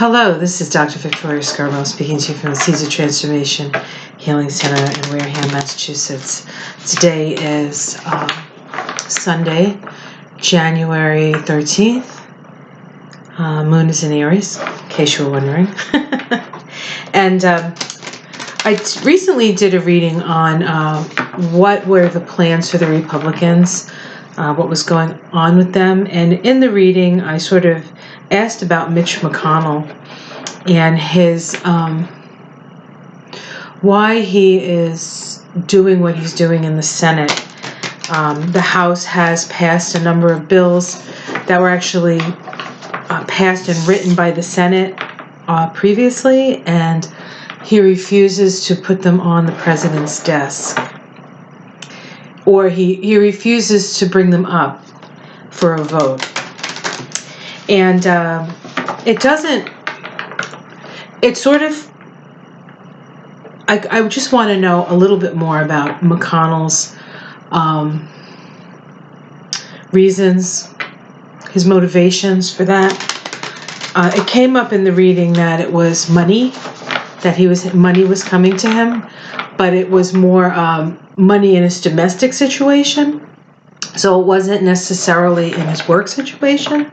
Hello, this is Dr. Victoria Skirbo speaking to you from the Seeds of Transformation Healing Center in Wareham, Massachusetts. Today is Sunday, January 13th. Moon is in Aries, in case you were wondering. And I recently did a reading on what were the plans for the Republicans, what was going on with them. And in the reading, I sort of asked about Mitch McConnell and his why he is doing what he's doing in the Senate. The House has passed a number of bills that were actually passed and written by the Senate previously, and he refuses to put them on the president's desk, or he refuses to bring them up for a vote. And I just want to know a little bit more about McConnell's reasons, his motivations for that. It came up in the reading that it was money, that money was coming to him, but it was more money in his domestic situation. So it wasn't necessarily in his work situation,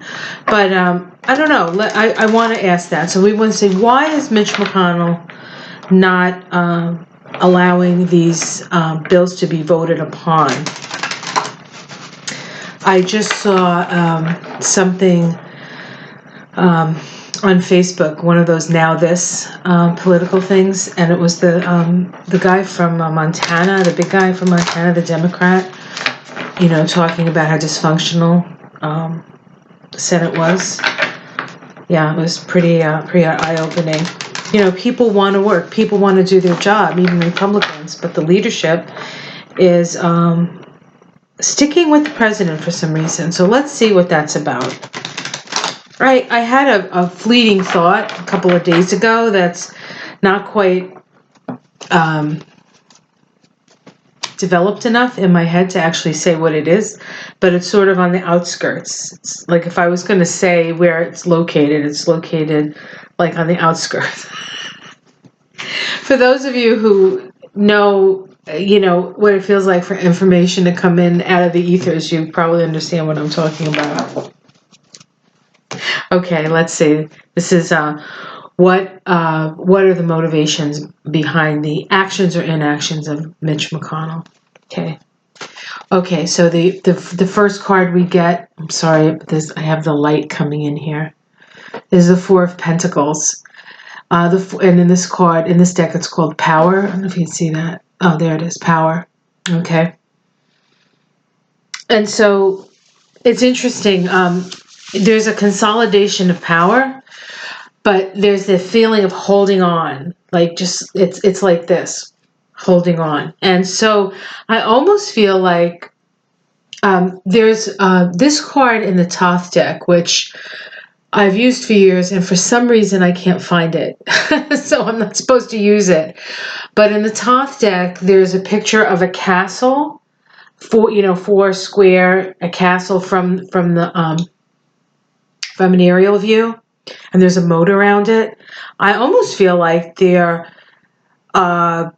but I don't know. I want to ask that. So we want to say, why is Mitch McConnell not allowing these bills to be voted upon? I just saw something on Facebook, one of those Now This political things, and it was the guy from Montana, the big guy from Montana, the Democrat, talking about how dysfunctional the Senate was. Yeah, it was pretty eye-opening. People want to work. People want to do their job, even Republicans. But the leadership is sticking with the president for some reason. So let's see what that's about. Right, I had a fleeting thought a couple of days ago that's not quite developed enough in my head to actually say what it is, but it's sort of on the outskirts. It's like if I was going to say where it's located like on the outskirts. For those of you who know, what it feels like for information to come in out of the ethers, you probably understand what I'm talking about. Okay, let's see. This is what are the motivations behind the actions or inactions of Mitch McConnell? Okay. So the first card we get. I'm sorry, I have the light coming in here. Is the Four of Pentacles. And in this deck, it's called Power. I don't know if you can see that. Oh, there it is, Power. Okay. And so it's interesting. There's a consolidation of power, but there's the feeling of holding on, like just it's like this, holding on. And so I almost feel like there's this card in the Thoth deck, which I've used for years, and for some reason I can't find it, so I'm not supposed to use it. But in the Thoth deck, there's a picture of a castle, four square, a castle from an aerial view, and there's a moat around it. I almost feel like they're, what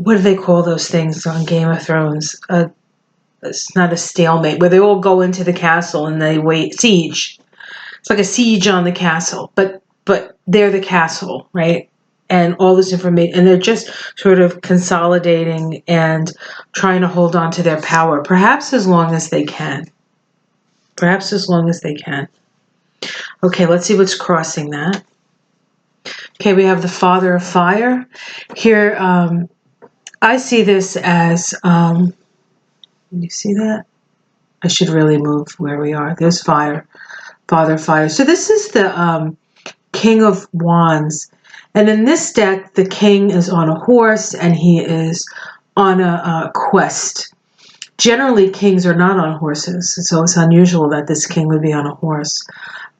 do they call those things on Game of Thrones? It's not a stalemate, where they all go into the castle and they wait, siege. It's like a siege on the castle, but they're the castle, right? And all this information, and they're just sort of consolidating and trying to hold on to their power, perhaps as long as they can. Okay, let's see what's crossing that. Okay, we have the Father of Fire. Here, I see this as, can you see that? I should really move where we are. There's fire, Father of Fire. So this is the King of Wands. And in this deck, the king is on a horse and he is on a quest. Generally, kings are not on horses, so it's unusual that this king would be on a horse.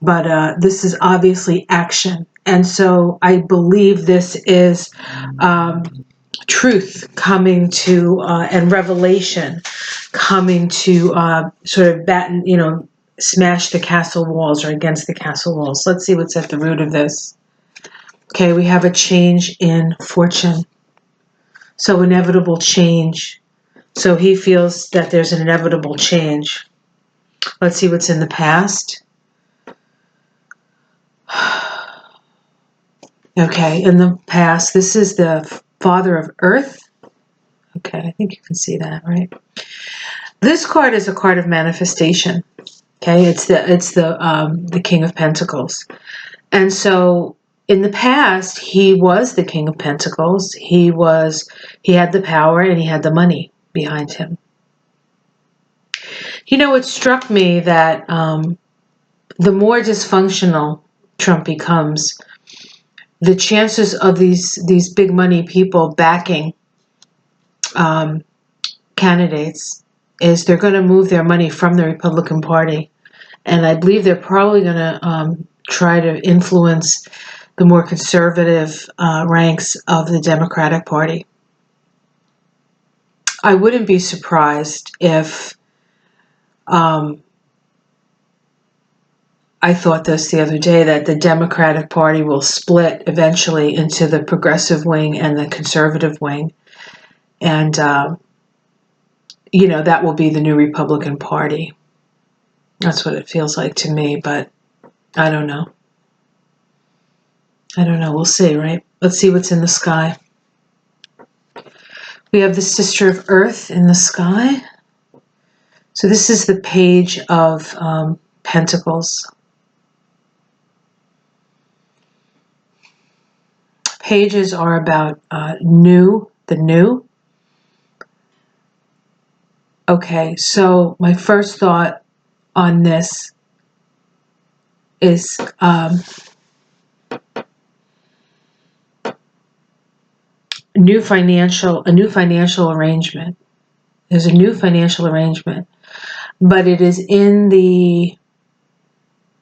But this is obviously action. And so I believe this is truth coming to, and revelation coming to sort of batten, smash the castle walls or against the castle walls. Let's see what's at the root of this. Okay, we have a change in fortune. So inevitable change. So he feels that there's an inevitable change. Let's see what's in the past. Okay, in the past, this is the father of earth. Okay, I think you can see that, right? This card is a card of manifestation. Okay, it's the King of Pentacles. And so in the past, he was the King of Pentacles. He had the power and he had the money behind him. You know, it struck me that the more dysfunctional Trump becomes, the chances of these big money people backing candidates is they're going to move their money from the Republican Party. And I believe they're probably going to try to influence the more conservative ranks of the Democratic Party. I wouldn't be surprised if I thought this the other day, that the Democratic Party will split eventually into the progressive wing and the conservative wing. And, you know, that will be the new Republican Party. That's what it feels like to me, but I don't know. I don't know. We'll see, right? Let's see what's in the sky. We have the Sister of Earth in the sky. So this is the Page of Pentacles. Pages are about the new. Okay, so my first thought on this is a new financial arrangement. There's a new financial arrangement, but it is in the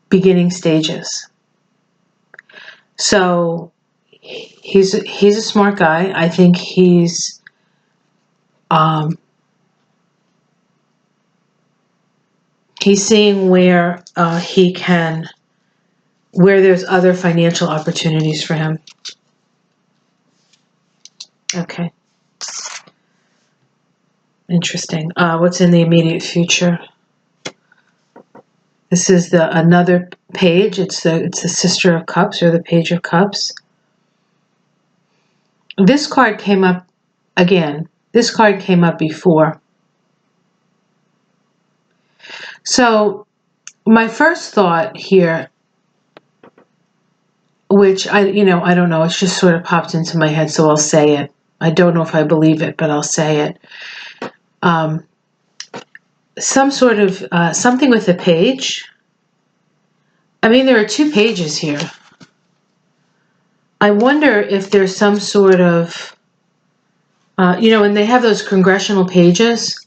beginning stages. So he's a smart guy. I think he's seeing where where there's other financial opportunities for him. Okay. Interesting. What's in the immediate future? This is another page. It's the Sister of Cups, or the Page of Cups. This card came up again. This card came up before. So my first thought here, which I don't know, it's just sort of popped into my head, so I'll say it. I don't know if I believe it, but I'll say it. Some sort of something with a page. I mean, there are two pages here. I wonder if there's some sort of, and they have those congressional pages,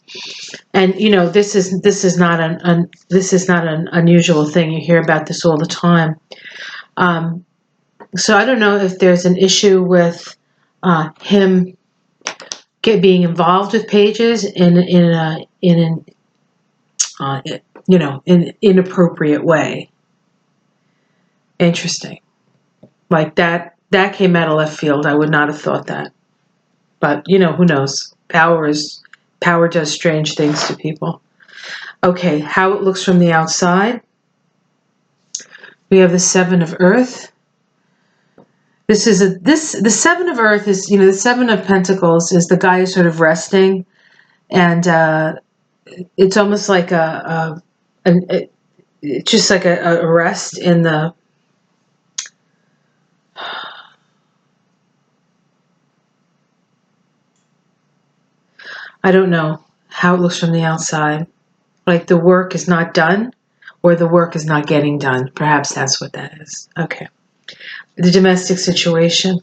and this is not an unusual thing. You hear about this all the time. So I don't know if there's an issue with him being involved with pages in an inappropriate way. Interesting. Like that came out of left field. I would not have thought that. But, who knows? Power does strange things to people. Okay, how it looks from the outside. We have the Seven of Earth. The Seven of Earth is, the Seven of Pentacles is the guy who's sort of resting, and it's almost like just like a rest in the. I don't know how it looks from the outside. Like the work is not done, or the work is not getting done. Perhaps that's what that is. Okay. The domestic situation,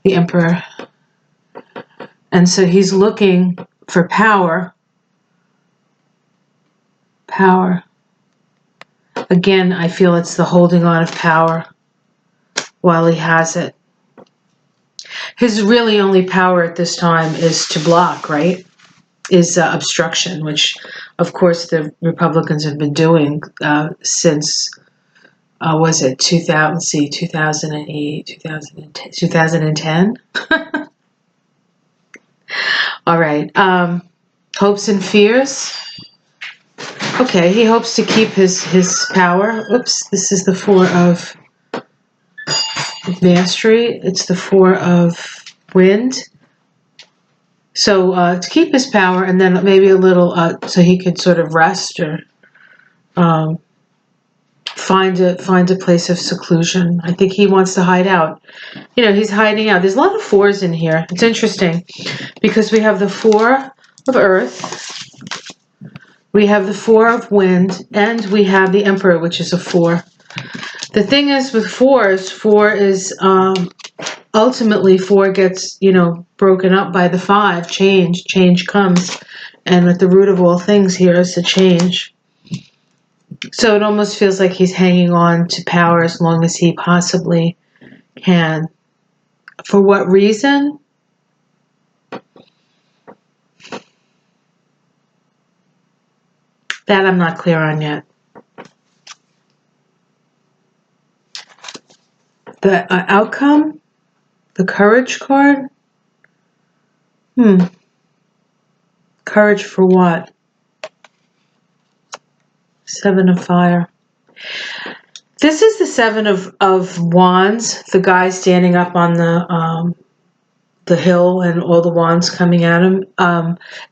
the Emperor. And so he's looking for power. Power. Again, I feel it's the holding on of power while he has it. His really only power at this time is to block, right? Is obstruction, which of course, the Republicans have been doing since, was it 2008, 2010? 2010? All right. Hopes and fears. Okay, he hopes to keep his power. Oops, this is the Four of Mastery. It's the Four of Wind. So to keep his power, and then maybe a little, so he could sort of rest or find a place of seclusion. I think he wants to hide out. You know, he's hiding out. There's a lot of fours in here. It's interesting because we have the Four of Earth, we have the Four of Wind, and we have the Emperor, which is a 4. The thing is with fours, 4 is ultimately 4 gets, broken up by the 5. Change comes, and at the root of all things here is the change. So it almost feels like he's hanging on to power as long as he possibly can. For what reason? That I'm not clear on yet. The outcome? The Courage card? Courage for what? 7 of Fire. This is the 7 of Wands, the guy standing up on the hill and all the wands coming at him.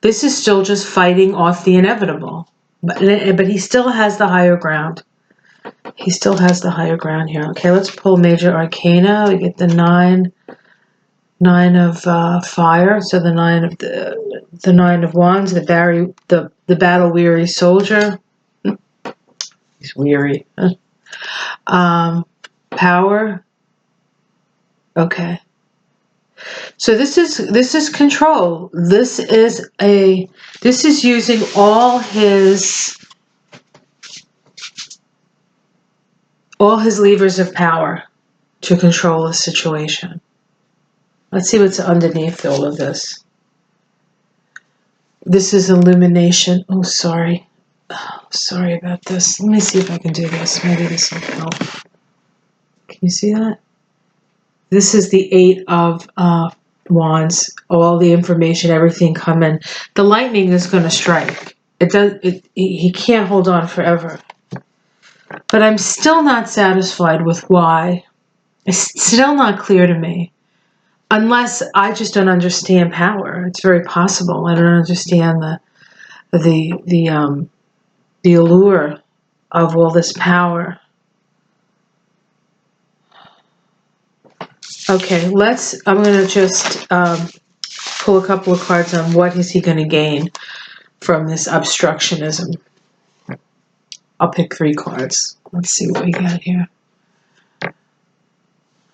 This is still just fighting off the inevitable. But he still has the higher ground. He still has the higher ground here. Okay, let's pull Major Arcana. We get the 9 of Fire. So the 9 of the 9 of Wands, the battle weary soldier. He's weary. Power. Okay. So this is control. This is using all his levers of power to control the situation. Let's see what's underneath all of this. This is illumination. Oh, sorry. Oh, sorry about this. Let me see if I can do this. Maybe this will help. Can you see that? This is the 8 of Wands. All the information, everything coming. The lightning is going to strike. He can't hold on forever. But I'm still not satisfied with why. It's still not clear to me. Unless I just don't understand power. It's very possible. I don't understand the allure of all this power. Okay, I'm going to just pull a couple of cards on what is he going to gain from this obstructionism. I'll pick 3 cards. Let's see what we got here.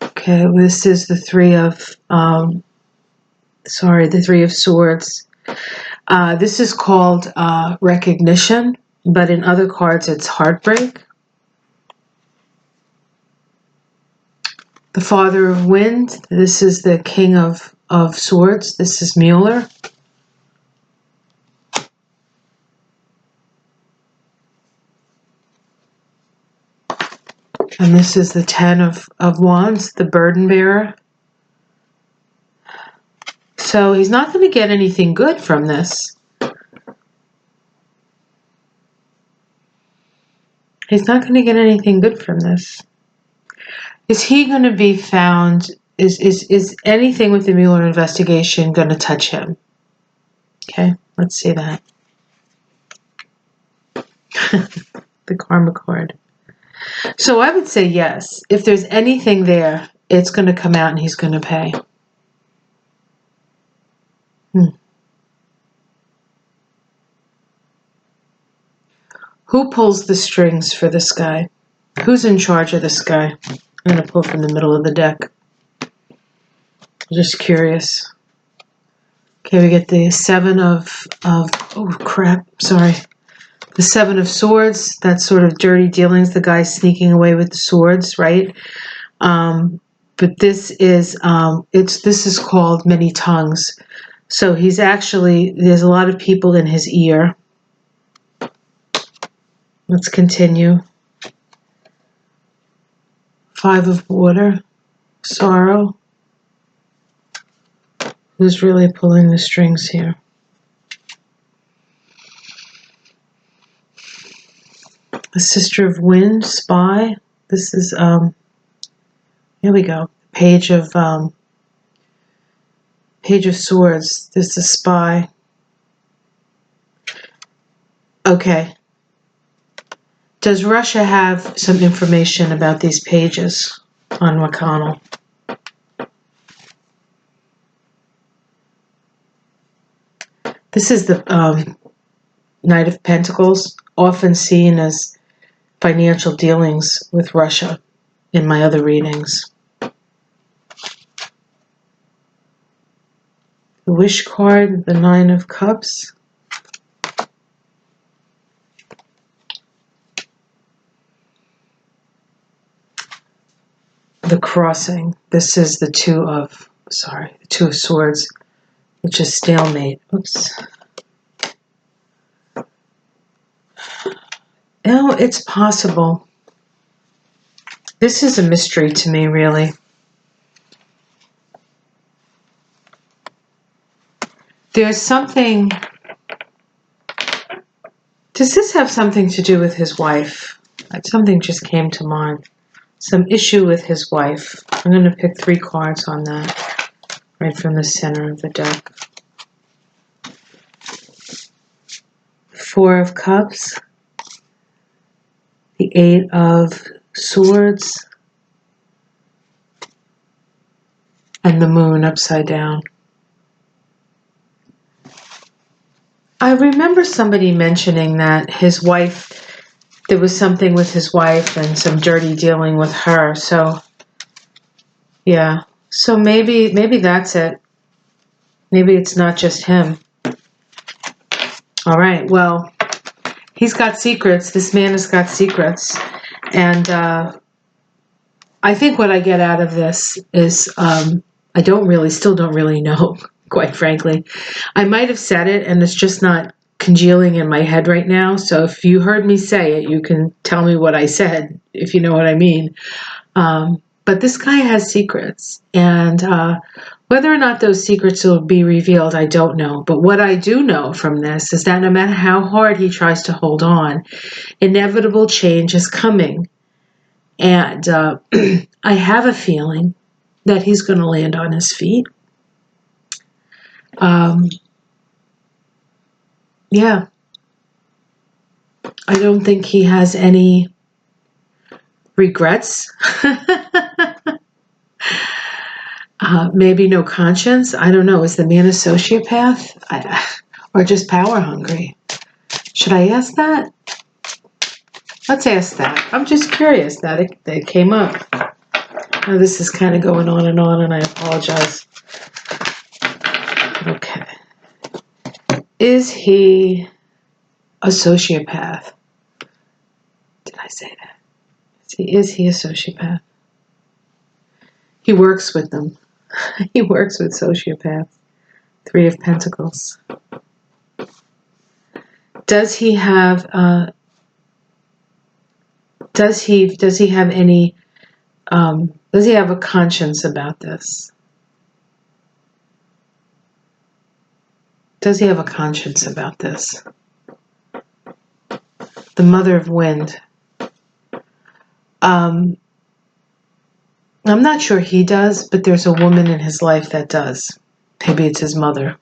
Okay, this is the 3 of, the 3 of Swords. This is called recognition, but in other cards it's heartbreak. The Father of Wind, this is the King of Swords. This is Mueller. And this is the 10 of Wands, the Burden Bearer. So he's not going to get anything good from this. He's not going to get anything good from this. Is he going to be found, is anything with the Mueller investigation going to touch him? Okay, let's see that. The Karma card. So I would say yes. If there's anything there, it's going to come out and he's going to pay. Who pulls the strings for this guy? Who's in charge of this guy? I'm going to pull from the middle of the deck. Just curious. Okay, we get the 7 of oh crap, sorry. The 7 of Swords, that's sort of dirty dealings, the guy sneaking away with the swords, right? But this is called many tongues. So he's actually, there's a lot of people in his ear. Let's continue. 5 of water, sorrow. Who's really pulling the strings here? The Sister of Wind, spy. This is, here we go. Page of Swords. This is spy. Okay. Does Russia have some information about these pages on McConnell? This is the Knight of Pentacles, often seen as financial dealings with Russia in my other readings. The Wish card, the 9 of Cups. The Crossing. This is the 2 of Swords, which is stalemate. Oops. Oh, it's possible. This is a mystery to me, really. There's something... Does this have something to do with his wife? Something just came to mind. Some issue with his wife. I'm going to pick 3 cards on that, right from the center of the deck. 4 of Cups. The 8 of Swords. And the Moon upside down. I remember somebody mentioning that his wife... There was something with his wife and some dirty dealing with her. So, yeah. So maybe that's it. Maybe it's not just him. All right. Well, he's got secrets. This man has got secrets. And I think what I get out of this is still don't really know, quite frankly. I might have said it and it's just not congealing in my head right now. So if you heard me say it, you can tell me what I said, if you know what I mean. But this guy has secrets, and whether or not those secrets will be revealed, I don't know. But what I do know from this is that no matter how hard he tries to hold on, inevitable change is coming. And I have a feeling that he's going to land on his feet. Yeah. I don't think he has any regrets. Maybe no conscience. I don't know. Is the man a sociopath? Or just power hungry? Should I ask that? Let's ask that. I'm just curious that it came up. Now this is kind of going on, and I apologize. Okay. Is he a sociopath? Did I say that? Is he a sociopath? He works with them. He works with sociopaths. 3 of Pentacles. Does he have does he have any does he have a conscience about this? Does he have a conscience about this? The Mother of Wind. I'm not sure he does, but there's a woman in his life that does. Maybe it's his mother.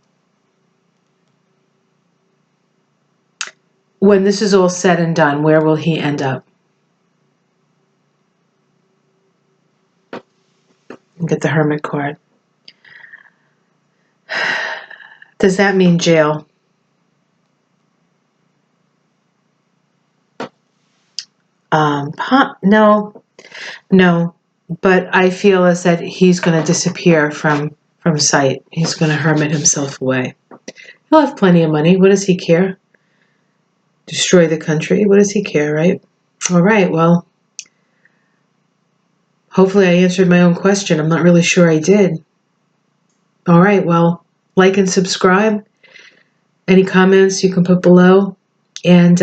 When this is all said and done, where will he end up? Get the Hermit card. Does that mean jail? No. But I feel as that he's going to disappear from sight. He's going to hermit himself away. He'll have plenty of money. What does he care? Destroy the country? What does he care, right? All right, well, hopefully I answered my own question. I'm not really sure I did. All right, well, like and subscribe. Any comments you can put below. And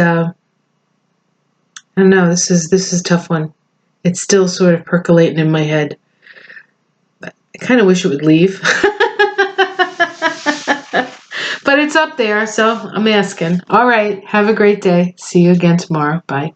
don't know. This is a tough one. It's still sort of percolating in my head. I kind of wish it would leave. But it's up there, so I'm asking. All right. Have a great day. See you again tomorrow. Bye.